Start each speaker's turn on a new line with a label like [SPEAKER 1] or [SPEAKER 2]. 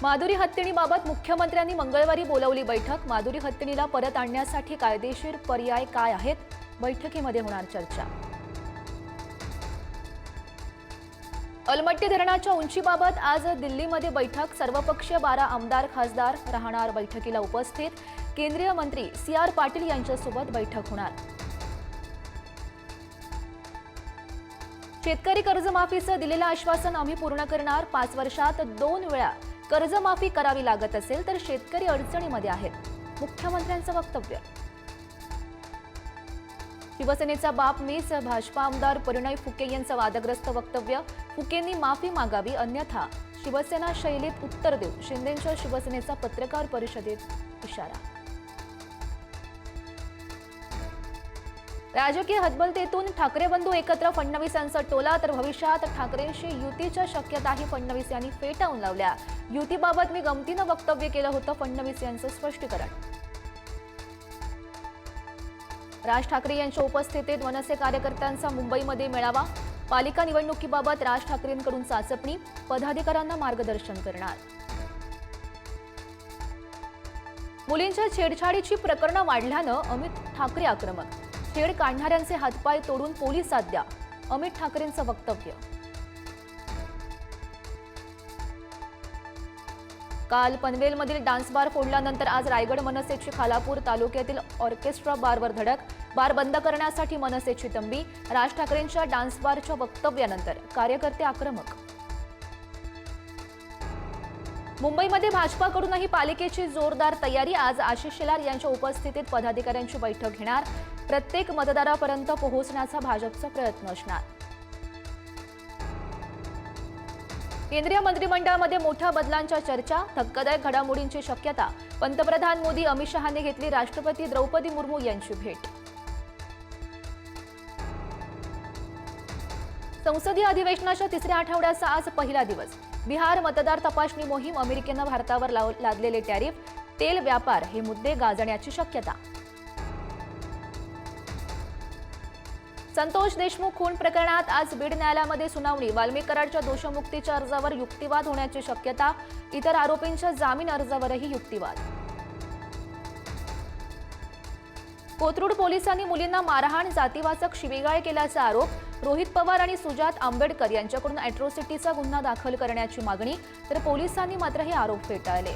[SPEAKER 1] माधुरी हत्तीणीबाबत मुख्यमंत्र्यांनी मंगळवारी बोलावली बैठक। माधुरी हत्तीणीला परत आणण्यासाठी कायदेशीर पर्याय काय आहेत? बैठकीमध्ये होणार चर्चा। अलमट्टी धरणाच्या उंचीबाबत आज दिल्लीमध्ये बैठक। सर्वपक्षीय 12 आमदार खासदार राहणार बैठकीला उपस्थित। केंद्रीय मंत्री CR पाटील यांच्यासोबत बैठक होणार। शेतकरी कर्जमाफीचं दिलेलं आश्वासन आम्ही पूर्ण करणार। 5 वर्षात 2 वेळा कर्जमाफी करावी लागत असेल तर शेतकरी अडचणीमध्ये आहेत, मुख्यमंत्र्यांचं वक्तव्य। शिवसेनेचा बाप मीच, भाजपा आमदार परिणय फुके यांचं वादग्रस्त वक्तव्य। फुकेंनी माफी मागावी अन्यथा शिवसेना शैलीत उत्तर देऊ, शिंदेंच्या शिवसेनेचा पत्रकार परिषदेत इशारा। राजकीय हतबलतेतून ठाकरे बंधू एकत्र, फडणवीसांचा टोला। तर भविष्यात ठाकरेंशी युतीच्या शक्यताही फडणवीस यांनी फेटाळून लावल्या। युतीबाबत मी गमतीनं वक्तव्य केलं होतं, फडणवीस यांचं स्पष्टीकरण। राज ठाकरे यांच्या उपस्थितीत मनसे कार्यकर्त्यांचा मुंबईमध्ये मेळावा। पालिका निवडणुकीबाबत राज ठाकरेंकडून चाचपणी, पदाधिकाऱ्यांना मार्गदर्शन करणार। मुलींच्या छेडछाडीची प्रकरणं वाढल्यानं अमित ठाकरे आक्रमक। छेड काढणाऱ्यांचे हातपाय तोडून पोलिसात द्या, अमित ठाकरेंचं वक्तव्य। काल पनवेलमधील डान्स बार फोडल्यानंतर आज रायगड मनसेची खालापूर तालुक्यातील ऑर्केस्ट्रा बारवर धडक। बार बंद करण्यासाठी मनसेची तंबी। राज ठाकरेंच्या डान्स बारच्या वक्तव्यानंतर कार्यकर्ते आक्रमक। मुंबईमध्ये भाजपाकडूनही पालिकेची जोरदार तयारी। आज आशिष शेलार यांच्या उपस्थितीत पदाधिकाऱ्यांची बैठक घेणार। प्रत्येक मतदारापर्यंत पोहोचण्याचा भाजपचा प्रयत्न असणार। केंद्रीय मंत्रिमंडळामध्ये मोठ्या बदलांच्या चर्चा, धक्कादायक घडामोडींची शक्यता। पंतप्रधान मोदी अमित शहाने घेतली राष्ट्रपती द्रौपदी मुर्मू यांची भेट। संसदीय अधिवेशनाच्या तिसऱ्या आठवड्याचा आज पहिला दिवस। बिहार मतदार तपासणी मोहीम, अमेरिकेनं भारतावर लादलेले टॅरिफ, तेल व्यापार हे मुद्दे गाजण्याची शक्यता। संतोष देशमुख खून प्रकरणात आज बीड न्यायालयामध्ये सुनावणी। वाल्मिक कराडच्या दोषमुक्तीच्या अर्जावर युक्तिवाद होण्याची शक्यता। इतर आरोपींच्या जामीन अर्जावरही युक्तिवाद। कोथरूड पोलिसांनी मुलींना मारहाण, जातीवाचक शिवीगाळ केल्याचा आरोप। रोहित पवार आणि सुजात आंबेडकर यांच्याकडून अॅट्रॉसिटीचा गुन्हा दाखल करण्याची मागणी, तर पोलिसांनी मात्र हे आरोप फेटाळले।